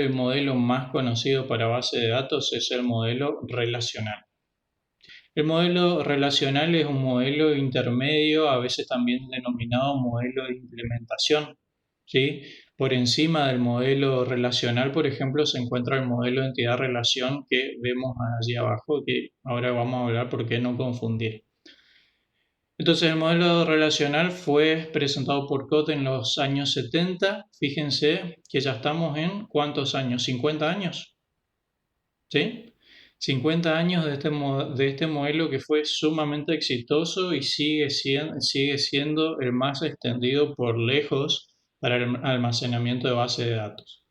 el modelo más conocido para base de datos es el modelo relacional. El modelo relacional es un modelo intermedio, a veces también denominado modelo de implementación, ¿sí? Por encima del modelo relacional, por ejemplo, se encuentra el modelo de entidad-relación que vemos allí abajo, que ahora vamos a hablar por qué no confundir. Entonces, el modelo relacional fue presentado por Cotte en los años 70. Fíjense que ya estamos en ¿cuántos años? ¿50 años? ¿Sí? 50 años de este modelo que fue sumamente exitoso y sigue siendo el más extendido por lejos para el almacenamiento de base de datos.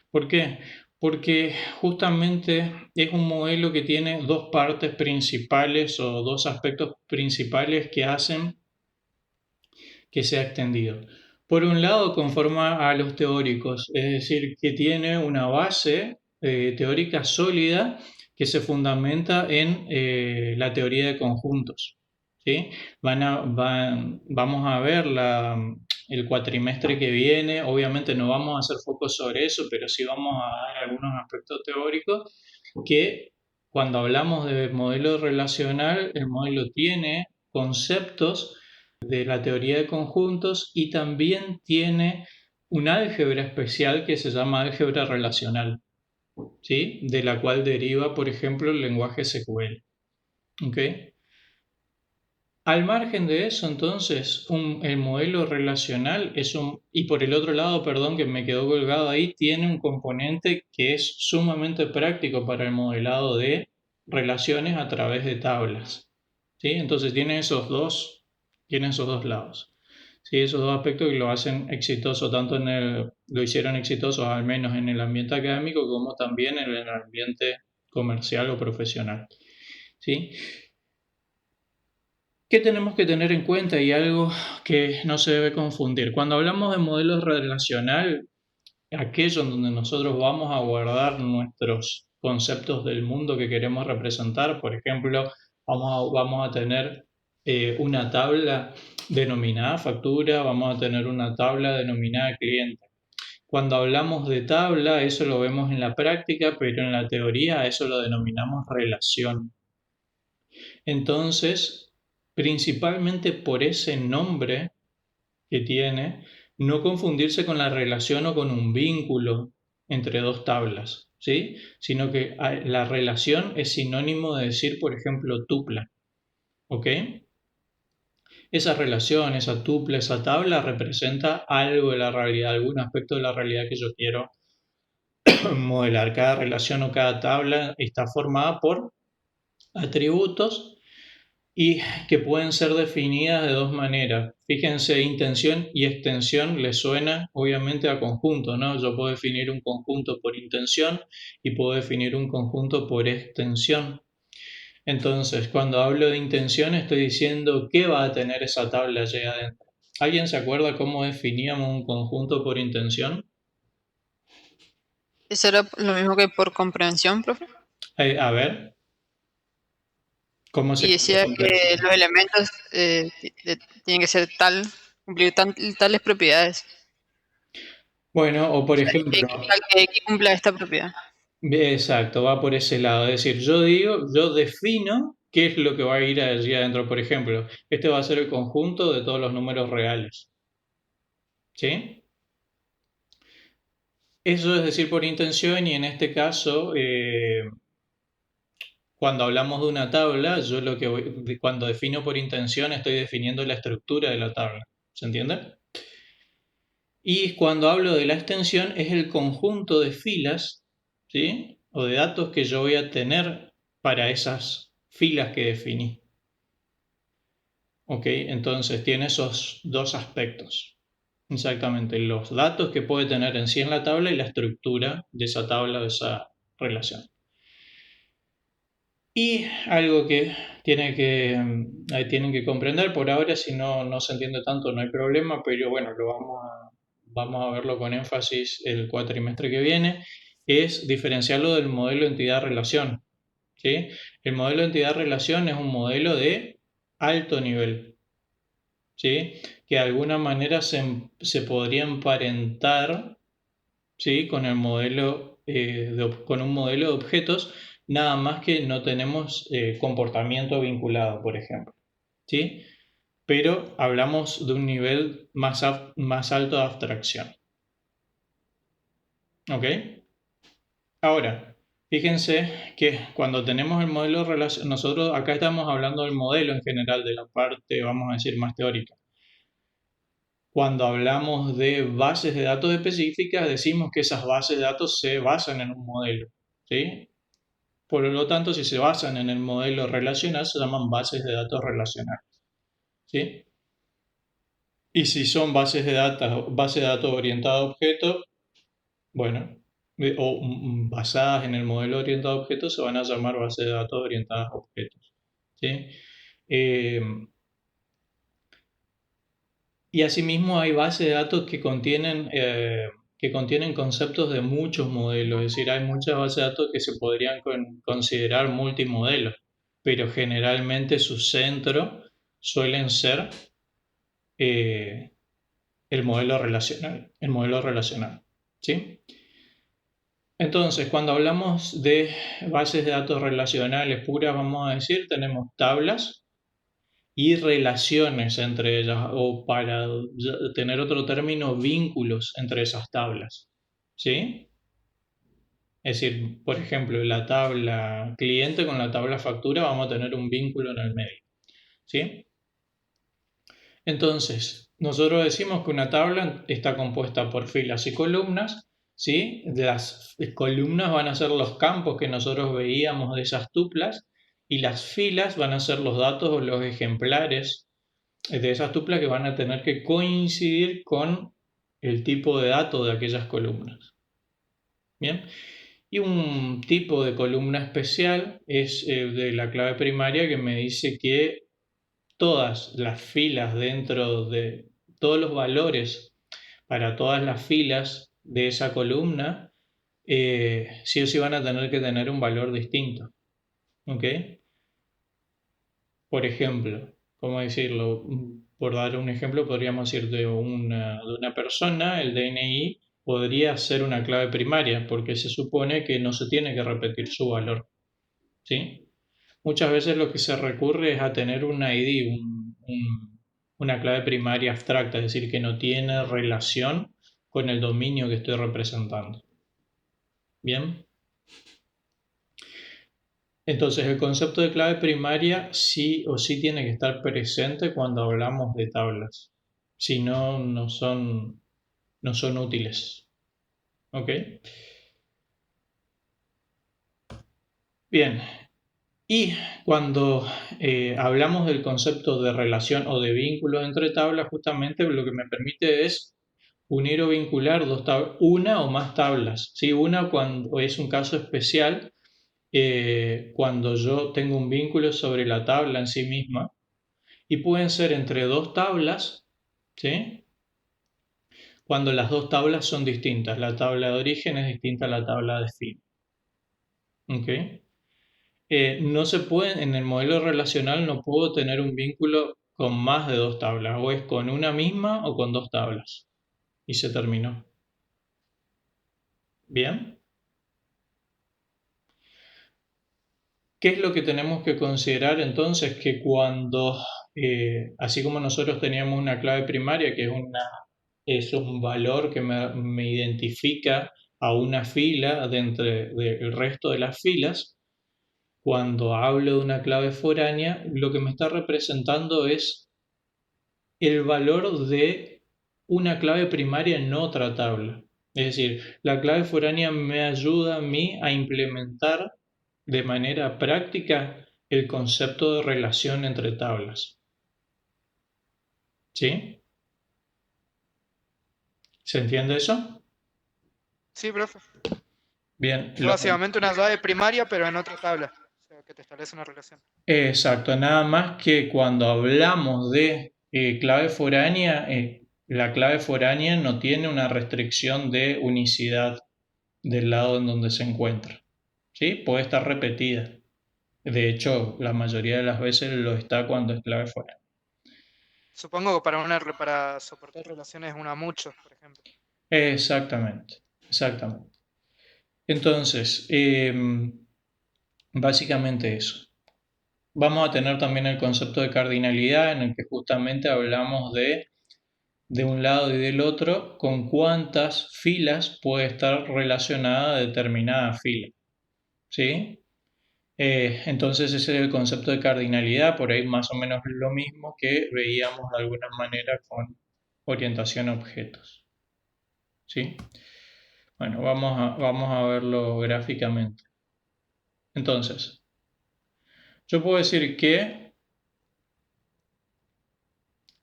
¿Por qué? Porque justamente es un modelo que tiene dos partes principales o dos aspectos principales que hacen que sea extendido. Por un lado, conforma a los teóricos, es decir, que tiene una base teórica sólida que se fundamenta en la teoría de conjuntos. ¿Sí? Vamos a ver el cuatrimestre que viene, obviamente no vamos a hacer foco sobre eso, pero sí vamos a dar algunos aspectos teóricos que cuando hablamos de modelo relacional, el modelo tiene conceptos de la teoría de conjuntos y también tiene un álgebra especial que se llama álgebra relacional, ¿sí? De la cual deriva, por ejemplo, el lenguaje SQL. ¿Okay? Al margen de eso, entonces, el modelo relacional y por el otro lado, perdón, que me quedó colgado ahí, tiene un componente que es sumamente práctico para el modelado de relaciones a través de tablas, ¿sí? Entonces tiene esos dos lados. Sí, esos dos aspectos que lo hacen exitoso, lo hicieron exitoso al menos en el ambiente académico como también en el ambiente comercial o profesional. ¿Sí? ¿Qué tenemos que tener en cuenta y algo que no se debe confundir? Cuando hablamos de modelo relacional, aquello en donde nosotros vamos a guardar nuestros conceptos del mundo que queremos representar, por ejemplo, vamos a tener una tabla denominada factura, vamos a tener una tabla denominada cliente. Cuando hablamos de tabla, eso lo vemos en la práctica, pero en la teoría eso lo denominamos relación. Entonces, principalmente por ese nombre que tiene, no confundirse con la relación o con un vínculo entre dos tablas, ¿sí? Sino que la relación es sinónimo de decir, por ejemplo, tupla, ¿ok? Esa relación, esa tupla, esa tabla representa algo de la realidad, algún aspecto de la realidad que yo quiero modelar. Cada relación o cada tabla está formada por atributos y que pueden ser definidas de dos maneras. Fíjense, intención y extensión les suena obviamente a conjunto, ¿no? Yo puedo definir un conjunto por intención y puedo definir un conjunto por extensión. Entonces, cuando hablo de intención, estoy diciendo qué va a tener esa tabla allí adentro. ¿Alguien se acuerda cómo definíamos un conjunto por intención? ¿Eso era lo mismo que por comprensión, profe? A ver, ¿cómo Y sería por decía que comprensión? los elementos tienen que ser cumplir tales propiedades. Bueno, o por O sea, ejemplo, tal que cumpla esta propiedad. exacto, va por ese lado. Es decir, yo defino qué es lo que va a ir allí adentro. Por ejemplo, este va a ser el conjunto de todos los números reales. ¿Sí? Eso es decir por intención y en este caso, cuando hablamos de una tabla, cuando defino por intención estoy definiendo la estructura de la tabla. ¿Se entiende? Y cuando hablo de la extensión es el conjunto de filas, ¿sí? O de datos que yo voy a tener para esas filas que definí. ¿Ok? Entonces tiene esos dos aspectos. Exactamente, los datos que puede tener en sí en la tabla y la estructura de esa tabla, de esa relación. Y algo que tienen que comprender por ahora, si no se entiende tanto no hay problema, pero bueno, vamos a verlo con énfasis el cuatrimestre que viene, es diferenciarlo del modelo entidad-relación. ¿Sí? El modelo entidad-relación es un modelo de alto nivel, ¿sí? Que de alguna manera se podría emparentar, ¿sí? Con el modelo con un modelo de objetos, nada más que no tenemos comportamiento vinculado, por ejemplo. ¿Sí? Pero hablamos de un nivel más alto de abstracción. ¿Ok? Ahora, fíjense que cuando tenemos el modelo relacional, nosotros acá estamos hablando del modelo en general, de la parte, vamos a decir, más teórica. Cuando hablamos de bases de datos específicas, decimos que esas bases de datos se basan en un modelo. ¿Sí? Por lo tanto, si se basan en el modelo relacional, se llaman bases de datos relacionales. ¿Sí? Y si son bases de datos orientadas a objetos, bueno, basadas en el modelo orientado a objetos, se van a llamar bases de datos orientadas a objetos. ¿Sí? Eh, y asimismo hay bases de datos que contienen conceptos de muchos modelos, es decir, hay muchas bases de datos que se podrían considerar multimodelos, pero generalmente su centro suelen ser eh, el modelo relacional. ¿Sí? Entonces, cuando hablamos de bases de datos relacionales puras, vamos a decir, tenemos tablas y relaciones entre ellas, o para tener otro término, vínculos entre esas tablas. ¿Sí? Es decir, por ejemplo, la tabla cliente con la tabla factura vamos a tener un vínculo en el medio. ¿Sí? Entonces, nosotros decimos que una tabla está compuesta por filas y columnas, ¿sí? Las columnas van a ser los campos que nosotros veíamos de esas tuplas y las filas van a ser los datos o los ejemplares de esas tuplas que van a tener que coincidir con el tipo de dato de aquellas columnas. Bien, y un tipo de columna especial es de la clave primaria que me dice que todas las filas dentro de todos los valores para todas las filas de esa columna, sí o sí van a tener que tener un valor distinto. ¿Ok? Por ejemplo, ¿cómo decirlo? Por dar un ejemplo, podríamos decir de una persona, el DNI podría ser una clave primaria, porque se supone que no se tiene que repetir su valor. ¿Sí? Muchas veces lo que se recurre es a tener un ID, una clave primaria abstracta, es decir, que no tiene relación con el dominio que estoy representando. Bien, entonces el concepto de clave primaria sí o sí tiene que estar presente cuando hablamos de tablas. Si no, no son útiles. ¿Ok? Bien, y cuando hablamos del concepto de relación o de vínculo entre tablas, justamente lo que me permite es unir o vincular una o más tablas. ¿Sí? Una cuando es un caso especial, cuando yo tengo un vínculo sobre la tabla en sí misma, y pueden ser entre dos tablas, ¿sí? Cuando las dos tablas son distintas. La tabla de origen es distinta a la tabla de fin. ¿Ok? No se puede, en el modelo relacional no puedo tener un vínculo con más de dos tablas, o es con una misma o con dos tablas. Y se terminó. Bien. ¿Qué es lo que tenemos que considerar entonces? Que cuando, así como nosotros teníamos una clave primaria, que es un valor que me identifica a una fila dentro del resto de las filas, cuando hablo de una clave foránea, lo que me está representando es el valor de una clave primaria en otra tabla. Es decir, la clave foránea me ayuda a mí a implementar de manera práctica el concepto de relación entre tablas. ¿Sí? ¿Se entiende eso? Sí, profe. Bien, Es básicamente una llave primaria, pero en otra tabla. O sea, que te establece una relación. exacto, nada más que cuando hablamos de clave foránea, la clave foránea no tiene una restricción de unicidad del lado en donde se encuentra. ¿Sí? Puede estar repetida. De hecho, la mayoría de las veces lo está cuando es clave foránea. Supongo que para soportar relaciones una mucho, por ejemplo. Exactamente, exactamente. Entonces, básicamente eso. Vamos a tener también el concepto de cardinalidad en el que justamente hablamos de un lado y del otro con cuántas filas puede estar relacionada determinada fila. ¿Sí? Entonces ese es el concepto de cardinalidad, por ahí más o menos lo mismo que veíamos de alguna manera con orientación a objetos. ¿Sí? Bueno, vamos a verlo gráficamente. Entonces, yo puedo decir que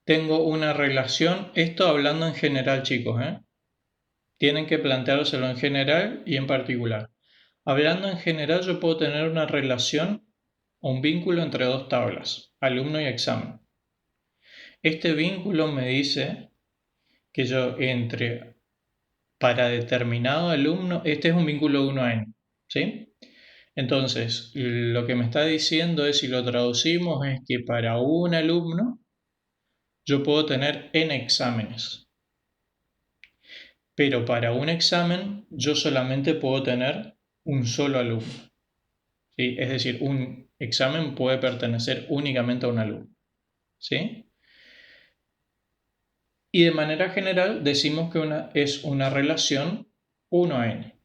tengo una relación, esto hablando en general, chicos, ¿eh? Tienen que planteárselo en general y en particular. Hablando en general, yo puedo tener una relación o un vínculo entre dos tablas, alumno y examen. Este vínculo me dice que yo entre para determinado alumno, este es un vínculo 1 a n, ¿sí? Entonces, lo que me está diciendo es, si lo traducimos, es que para un alumno yo puedo tener n exámenes, pero para un examen yo solamente puedo tener un solo alumno, ¿sí? Es decir, un examen puede pertenecer únicamente a un alumno, ¿sí? Y de manera general decimos que es una relación 1 a n.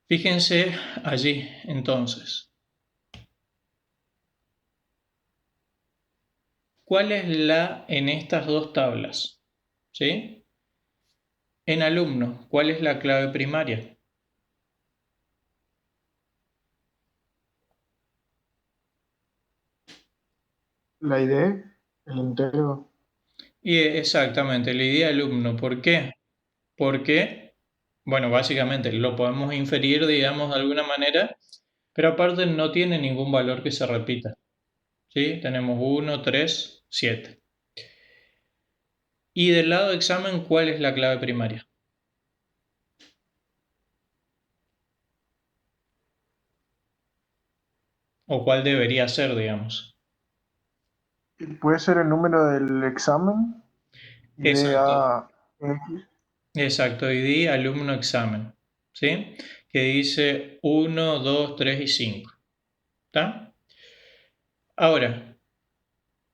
Fíjense allí, entonces. ¿Cuál es la en estas dos tablas? ¿Sí? En alumno, ¿cuál es la clave primaria? La ID, el entero. Y exactamente, la idea de alumno. ¿Por qué? Porque, bueno, básicamente lo podemos inferir, digamos, de alguna manera, pero aparte no tiene ningún valor que se repita. ¿Sí? Tenemos 1, 3, 7. Y del lado de examen, ¿cuál es la clave primaria? ¿O cuál debería ser, digamos? Puede ser el número del examen. Exacto. Idea X. Exacto, ID, alumno, examen. ¿Sí? Que dice 1, 2, 3 y 5. ¿Está? Ahora,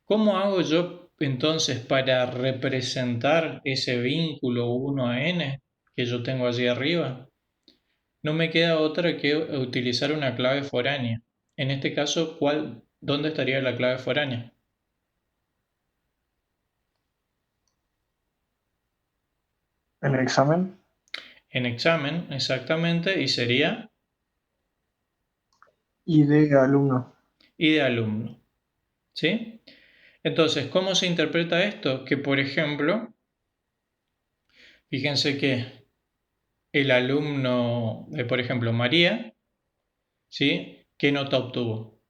¿cómo hago yo entonces para representar ese vínculo 1 a n que yo tengo allí arriba? No me queda otra que utilizar una clave foránea. En este caso, ¿dónde estaría la clave foránea? En el examen. En examen, exactamente, y sería ID alumno. ID de alumno. ¿Sí? Entonces, ¿cómo se interpreta esto? Que, por ejemplo, fíjense que el alumno, por ejemplo, María, ¿sí? ¿Qué nota obtuvo?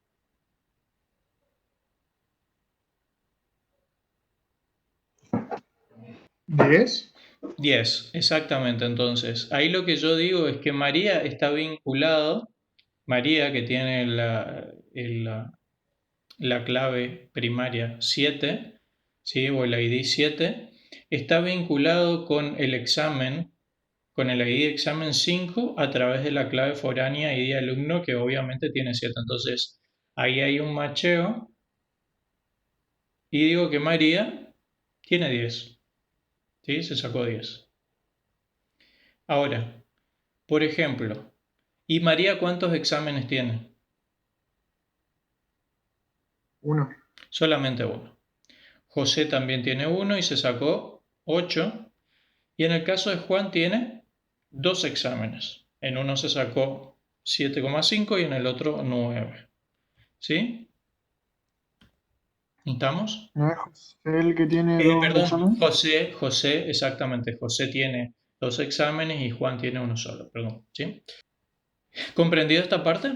10. 10, exactamente. Entonces, ahí lo que yo digo es que María está vinculado, María que tiene la clave primaria 7, ¿sí? O el ID 7, está vinculado con el examen, con el ID examen 5 a través de la clave foránea ID alumno que obviamente tiene 7. Entonces, ahí hay un macheo y digo que María tiene 10, ¿sí? Se sacó 10. Ahora, por ejemplo, ¿y María cuántos exámenes tiene? 1. Solamente uno. José también tiene uno y se sacó 8. Y en el caso de Juan tiene dos exámenes. En uno se sacó 7,5 y en el otro 9. ¿Sí? ¿Estamos? ¿No es José el que tiene dos Perdón, exámenes? José, exactamente. José tiene dos exámenes y Juan tiene uno solo. Perdón. ¿Sí? ¿Comprendido esta parte?